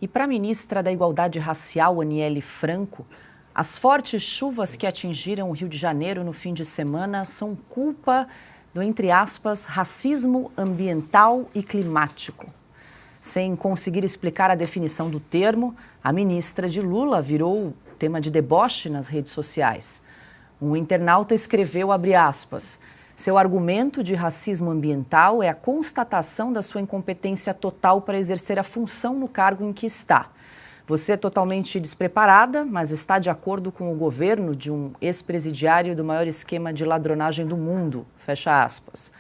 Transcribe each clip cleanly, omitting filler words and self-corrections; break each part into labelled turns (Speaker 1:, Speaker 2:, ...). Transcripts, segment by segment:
Speaker 1: E para a ministra da Igualdade Racial, Aniele Franco, as fortes chuvas que atingiram o Rio de Janeiro no fim de semana são culpa do, entre aspas, racismo ambiental e climático. Sem conseguir explicar a definição do termo, a ministra de Lula virou tema de deboche nas redes sociais. Um internauta escreveu, abre aspas, seu argumento de racismo ambiental é a constatação da sua incompetência total para exercer a função no cargo em que está. Você é totalmente despreparada, mas está de acordo com o governo de um ex-presidiário do maior esquema de ladronagem do mundo, fecha aspas.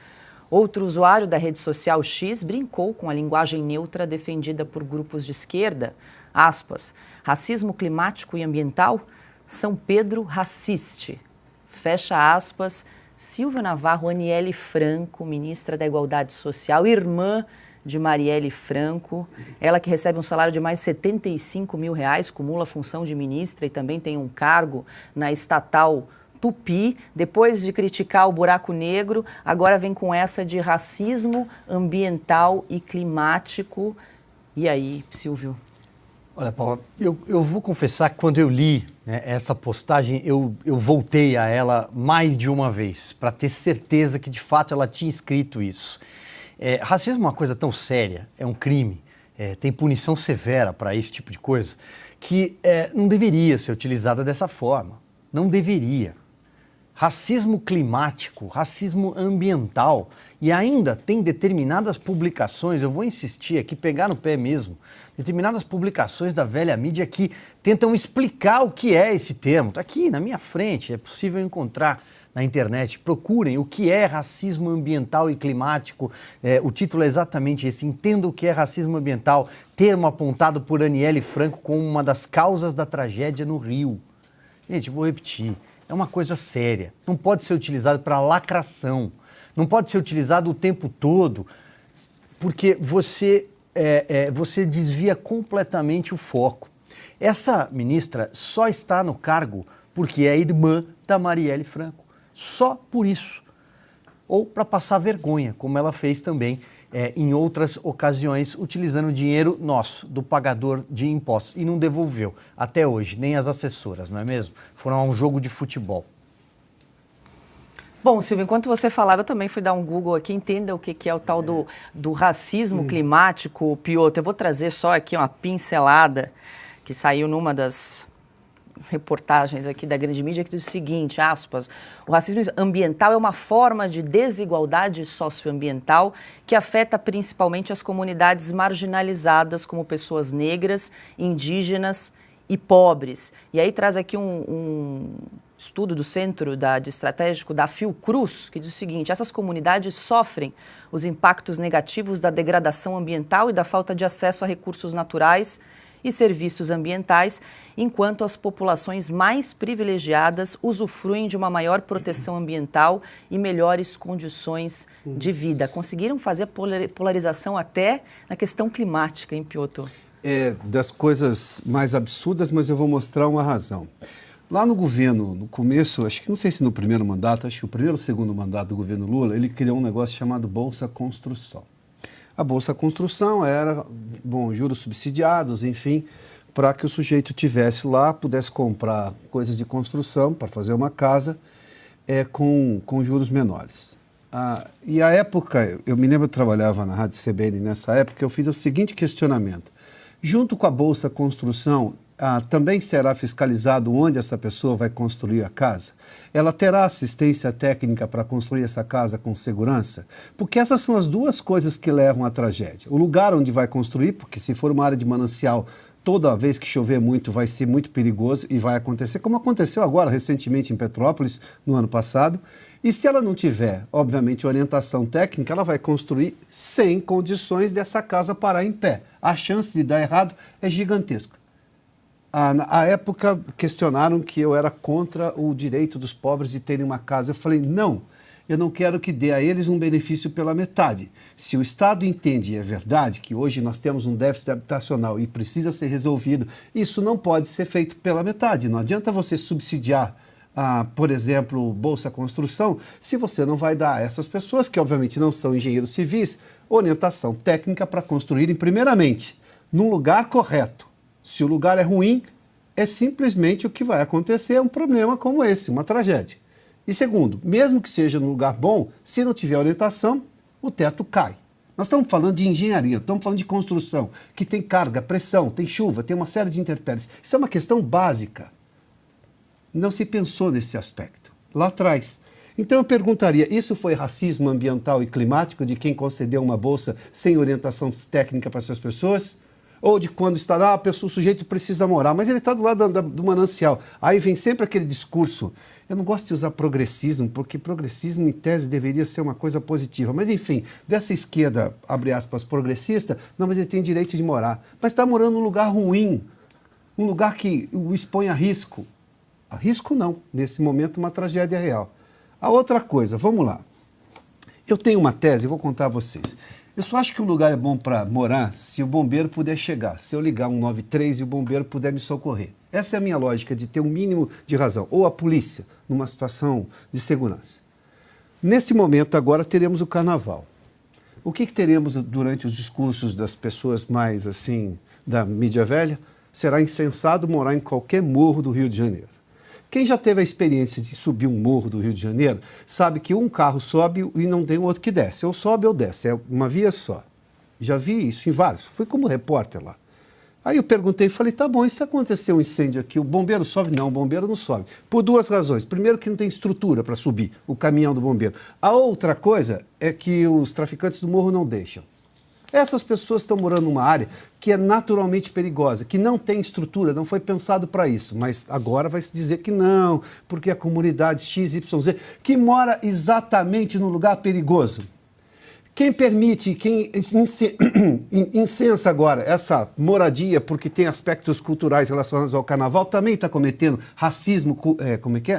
Speaker 1: Outro usuário da rede social X brincou com a linguagem neutra defendida por grupos de esquerda, aspas, racismo climático e ambiental, São Pedro raciste, fecha aspas, Silvia Navarro, Aniele Franco, ministra da Igualdade Social, irmã de Marielle Franco, ela que recebe um salário de mais de R$75 mil, cumula a função de ministra e também tem um cargo na estatal Tupi, depois de criticar o buraco negro, agora vem com essa de racismo ambiental e climático. E aí, Silvio?
Speaker 2: Olha, Paula, eu vou confessar que quando eu li, né, essa postagem, eu voltei a ela mais de uma vez, para ter certeza que de fato ela tinha escrito isso. Racismo é uma coisa tão séria, é um crime, tem punição severa para esse tipo de coisa, que não deveria ser utilizada dessa forma, não deveria. Racismo climático, racismo ambiental, e ainda tem determinadas publicações, eu vou insistir aqui, pegar no pé mesmo, determinadas publicações da velha mídia que tentam explicar o que é esse termo. Está aqui na minha frente, é possível encontrar na internet. Procurem o que é racismo ambiental e climático. O título é exatamente esse, Entenda o que é racismo ambiental, termo apontado por Aniele Franco como uma das causas da tragédia no Rio. Gente, eu vou repetir. É uma coisa séria, não pode ser utilizado para lacração, não pode ser utilizado o tempo todo, porque você desvia completamente o foco. Essa ministra só está no cargo porque é irmã da Marielle Franco, só por isso. Ou para passar vergonha, como ela fez também em outras ocasiões, utilizando o dinheiro nosso, do pagador de impostos, e não devolveu, até hoje, nem as assessoras, não é mesmo? Foram a um jogo de futebol.
Speaker 1: Bom, Silvio, enquanto você falava, eu também fui dar um Google aqui, entenda o que é o tal do racismo climático, Piotr. Eu vou trazer só aqui uma pincelada que saiu numa das reportagens aqui da grande mídia que diz o seguinte, aspas, o racismo ambiental é uma forma de desigualdade socioambiental que afeta principalmente as comunidades marginalizadas como pessoas negras, indígenas e pobres. E aí traz aqui um estudo do Centro de Estratégico da Fiocruz, que diz o seguinte, essas comunidades sofrem os impactos negativos da degradação ambiental e da falta de acesso a recursos naturais e serviços ambientais, enquanto as populações mais privilegiadas usufruem de uma maior proteção ambiental e melhores condições de vida. Conseguiram fazer a polarização até na questão climática, hein, Piotr?
Speaker 3: É das coisas mais absurdas, mas eu vou mostrar uma razão. Lá no governo, no começo, acho que não sei se no primeiro mandato, acho que o primeiro ou segundo mandato do governo Lula, ele criou um negócio chamado Bolsa Construção. A Bolsa Construção era, juros subsidiados, enfim, para que o sujeito tivesse lá, pudesse comprar coisas de construção para fazer uma casa com juros menores. E a época, eu me lembro que eu trabalhava na Rádio CBN nessa época, eu fiz o seguinte questionamento. Junto com a Bolsa Construção, também será fiscalizado onde essa pessoa vai construir a casa? Ela terá assistência técnica para construir essa casa com segurança? Porque essas são as duas coisas que levam à tragédia. O lugar onde vai construir, porque se for uma área de manancial, toda vez que chover muito vai ser muito perigoso e vai acontecer, como aconteceu agora recentemente em Petrópolis, no ano passado. E se ela não tiver, obviamente, orientação técnica, ela vai construir sem condições dessa casa parar em pé. A chance de dar errado é gigantesca. À época, questionaram que eu era contra o direito dos pobres de terem uma casa. Eu falei, não, eu não quero que dê a eles um benefício pela metade. Se o Estado entende, e é verdade, que hoje nós temos um déficit habitacional e precisa ser resolvido, isso não pode ser feito pela metade. Não adianta você subsidiar, por exemplo, Bolsa Construção, se você não vai dar a essas pessoas, que obviamente não são engenheiros civis, orientação técnica para construírem, primeiramente, num lugar correto. Se o lugar é ruim, é simplesmente o que vai acontecer, é um problema como esse, uma tragédia. E segundo, mesmo que seja num lugar bom, se não tiver orientação, o teto cai. Nós estamos falando de engenharia, estamos falando de construção, que tem carga, pressão, tem chuva, tem uma série de intempéries. Isso é uma questão básica. Não se pensou nesse aspecto lá atrás. Então eu perguntaria, isso foi racismo ambiental e climático de quem concedeu uma bolsa sem orientação técnica para essas pessoas? Ou de quando está, o sujeito precisa morar, mas ele está do lado do manancial. Aí vem sempre aquele discurso. Eu não gosto de usar progressismo, porque progressismo, em tese, deveria ser uma coisa positiva. Mas, enfim, dessa esquerda, abre aspas, progressista, não, mas ele tem direito de morar. Mas está morando num lugar ruim, um lugar que o expõe a risco. A risco não, nesse momento, uma tragédia real. A outra coisa, vamos lá. Eu tenho uma tese, vou contar a vocês. Eu só acho que um lugar é bom para morar se o bombeiro puder chegar. Se eu ligar 193 e o bombeiro puder me socorrer. Essa é a minha lógica de ter um mínimo de razão. Ou a polícia, numa situação de segurança. Nesse momento, agora, teremos o carnaval. O que teremos durante os discursos das pessoas mais, assim, da mídia velha? Será insensado morar em qualquer morro do Rio de Janeiro. Quem já teve a experiência de subir um morro do Rio de Janeiro sabe que um carro sobe e não tem outro que desce. Ou sobe ou desce, é uma via só. Já vi isso em vários. Fui como repórter lá. Aí eu perguntei e falei, tá bom, e se acontecer um incêndio aqui, o bombeiro sobe? Não, o bombeiro não sobe. Por duas razões. Primeiro que não tem estrutura para subir o caminhão do bombeiro. A outra coisa é que os traficantes do morro não deixam. Essas pessoas estão morando numa área que é naturalmente perigosa, que não tem estrutura, não foi pensado para isso. Mas agora vai se dizer que não, porque a comunidade XYZ, que mora exatamente no lugar perigoso. Quem permite, quem incensa agora essa moradia porque tem aspectos culturais relacionados ao carnaval, também está cometendo racismo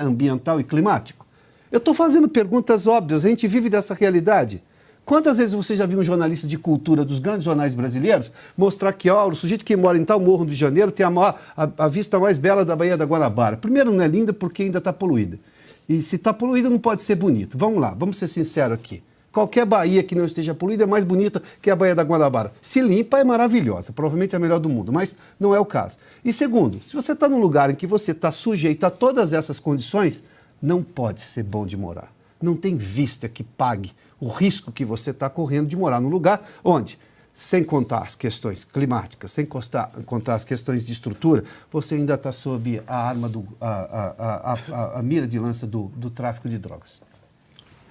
Speaker 3: ambiental e climático? Eu estou fazendo perguntas óbvias, a gente vive dessa realidade. Quantas vezes você já viu um jornalista de cultura dos grandes jornais brasileiros mostrar que o sujeito que mora em tal morro de Janeiro tem a vista mais bela da Baía da Guanabara? Primeiro, não é linda porque ainda está poluída. E se está poluída não pode ser bonito. Vamos lá, vamos ser sinceros aqui. Qualquer baía que não esteja poluída é mais bonita que a Baía da Guanabara. Se limpa, é maravilhosa, provavelmente é a melhor do mundo, mas não é o caso. E segundo, se você está num lugar em que você está sujeito a todas essas condições, não pode ser bom de morar. Não tem vista que pague o risco que você está correndo de morar num lugar onde, sem contar as questões climáticas, sem contar as questões de estrutura, você ainda está sob a arma, a mira de lança do tráfico de drogas.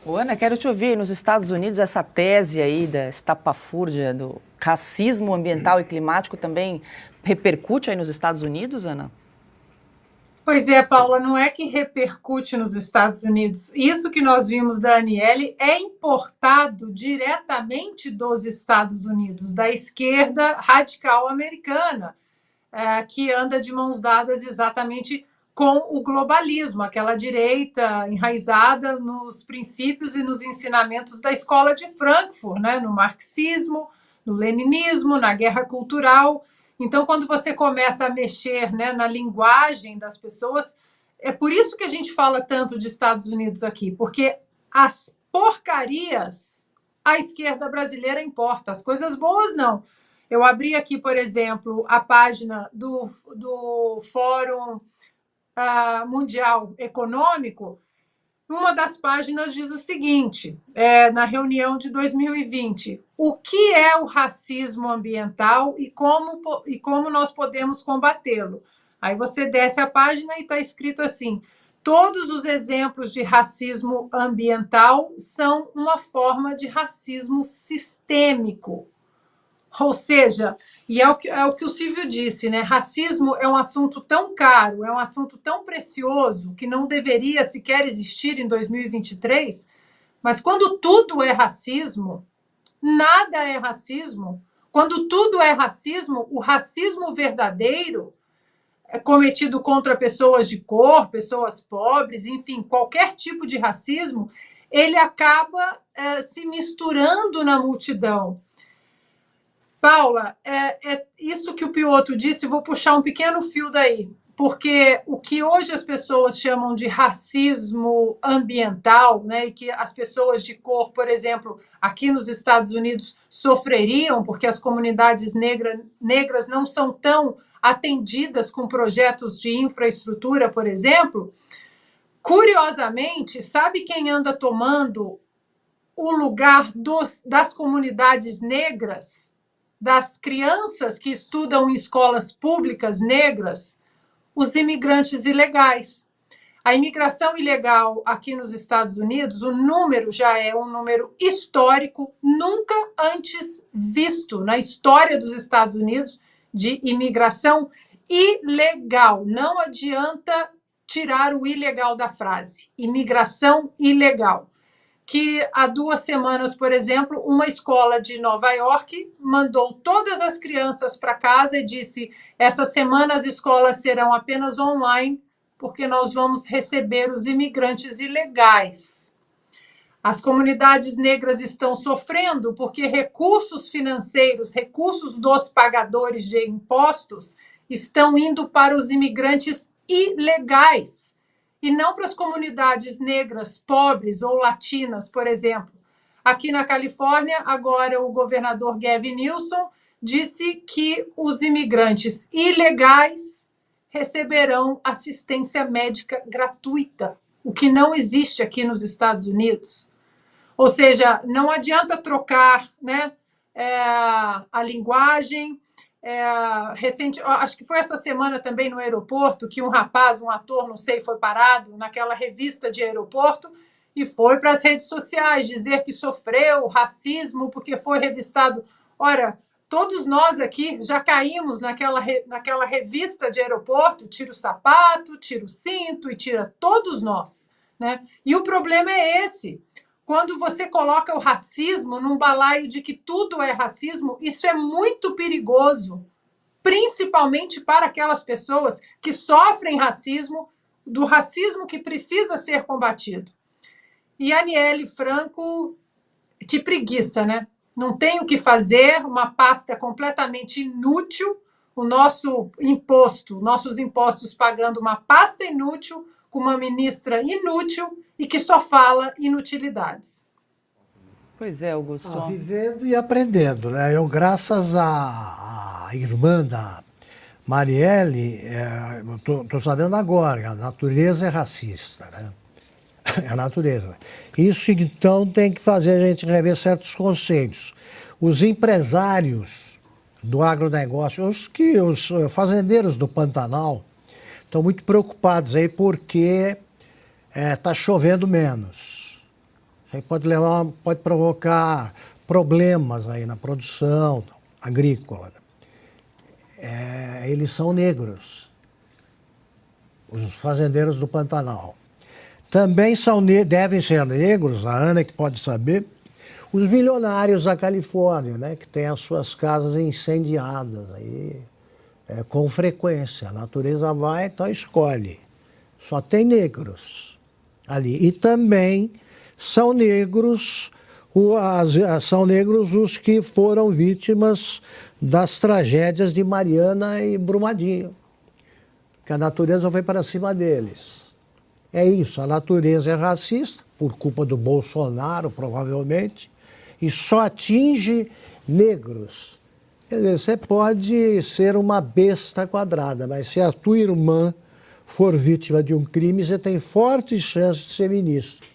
Speaker 1: Ô, Ana, quero te ouvir. Nos Estados Unidos, essa tese aí da estapafúrdia, do racismo ambiental e climático também repercute aí nos Estados Unidos, Ana?
Speaker 4: Pois é, Paula, não é que repercute nos Estados Unidos. Isso que nós vimos da Aniele é importado diretamente dos Estados Unidos, da esquerda radical americana, que anda de mãos dadas exatamente com o globalismo, aquela direita enraizada nos princípios e nos ensinamentos da escola de Frankfurt, né? No marxismo, no leninismo, na guerra cultural. Então, quando você começa a mexer, né, na linguagem das pessoas, é por isso que a gente fala tanto de Estados Unidos aqui, porque as porcarias a esquerda brasileira importa, as coisas boas não. Eu abri aqui, por exemplo, a página do Fórum Mundial Econômico. Uma das páginas diz o seguinte, na reunião de 2020, o que é o racismo ambiental e como nós podemos combatê-lo? Aí você desce a página e está escrito assim, todos os exemplos de racismo ambiental são uma forma de racismo sistêmico. Ou seja, e é o que o Silvio disse, né? Racismo é um assunto tão caro, é um assunto tão precioso que não deveria sequer existir em 2023, mas quando tudo é racismo, nada é racismo. Quando tudo é racismo, o racismo verdadeiro é cometido contra pessoas de cor, pessoas pobres, enfim, qualquer tipo de racismo, ele acaba se misturando na multidão. Paula, isso que o Piotr disse, vou puxar um pequeno fio daí. porque o que hoje as pessoas chamam de racismo ambiental, né, e que as pessoas de cor, por exemplo, aqui nos Estados Unidos sofreriam, porque as comunidades negras não são tão atendidas com projetos de infraestrutura, por exemplo, curiosamente, sabe quem anda tomando o lugar das comunidades negras, das crianças que estudam em escolas públicas negras? Os imigrantes ilegais. A imigração ilegal aqui nos Estados Unidos, o número já é um número histórico, nunca antes visto na história dos Estados Unidos, de imigração ilegal. Não adianta tirar o ilegal da frase. Imigração ilegal. Que há 2 semanas, por exemplo, uma escola de Nova York mandou todas as crianças para casa e disse: essa semana as escolas serão apenas online, porque nós vamos receber os imigrantes ilegais. As comunidades negras estão sofrendo porque recursos financeiros, recursos dos pagadores de impostos, estão indo para os imigrantes ilegais e não para as comunidades negras, pobres ou latinas, por exemplo. Aqui na Califórnia, agora o governador Gavin Newsom disse que os imigrantes ilegais receberão assistência médica gratuita, o que não existe aqui nos Estados Unidos. Ou seja, não adianta trocar, né, a linguagem. Acho que foi essa semana também no aeroporto que um rapaz, um ator, não sei, foi parado naquela revista de aeroporto e foi para as redes sociais dizer que sofreu racismo porque foi revistado. Ora, todos nós aqui já caímos naquela revista de aeroporto, tira o sapato, tira o cinto e tira todos nós, né? E o problema é esse. Quando você coloca o racismo num balaio de que tudo é racismo, isso é muito perigoso, principalmente para aquelas pessoas que sofrem racismo, do racismo que precisa ser combatido. E a Aniele Franco, que preguiça, né? Não tem o que fazer, uma pasta completamente inútil, o nosso imposto, nossos impostos pagando uma pasta inútil, com uma ministra inútil e que só fala inutilidades.
Speaker 1: Pois é, Augusto.
Speaker 5: Vivendo e aprendendo, né? Eu, graças à irmã da Marielle, estou sabendo agora que a natureza é racista, né? É a natureza. Isso, então, tem que fazer a gente rever certos conceitos. Os empresários do agronegócio, os fazendeiros do Pantanal, estão muito preocupados aí porque está chovendo menos. Isso aí pode provocar problemas aí na produção agrícola. Eles são negros, os fazendeiros do Pantanal. Também devem ser negros, a Ana que pode saber, os milionários da Califórnia, né, que têm as suas casas incendiadas aí, com frequência. A natureza vai, então escolhe. Só tem negros ali. E também são negros os que foram vítimas das tragédias de Mariana e Brumadinho, que a natureza foi para cima deles. É isso, a natureza é racista, por culpa do Bolsonaro, provavelmente, e só atinge negros. Quer dizer, você pode ser uma besta quadrada, mas se a tua irmã for vítima de um crime, você tem fortes chances de ser ministro.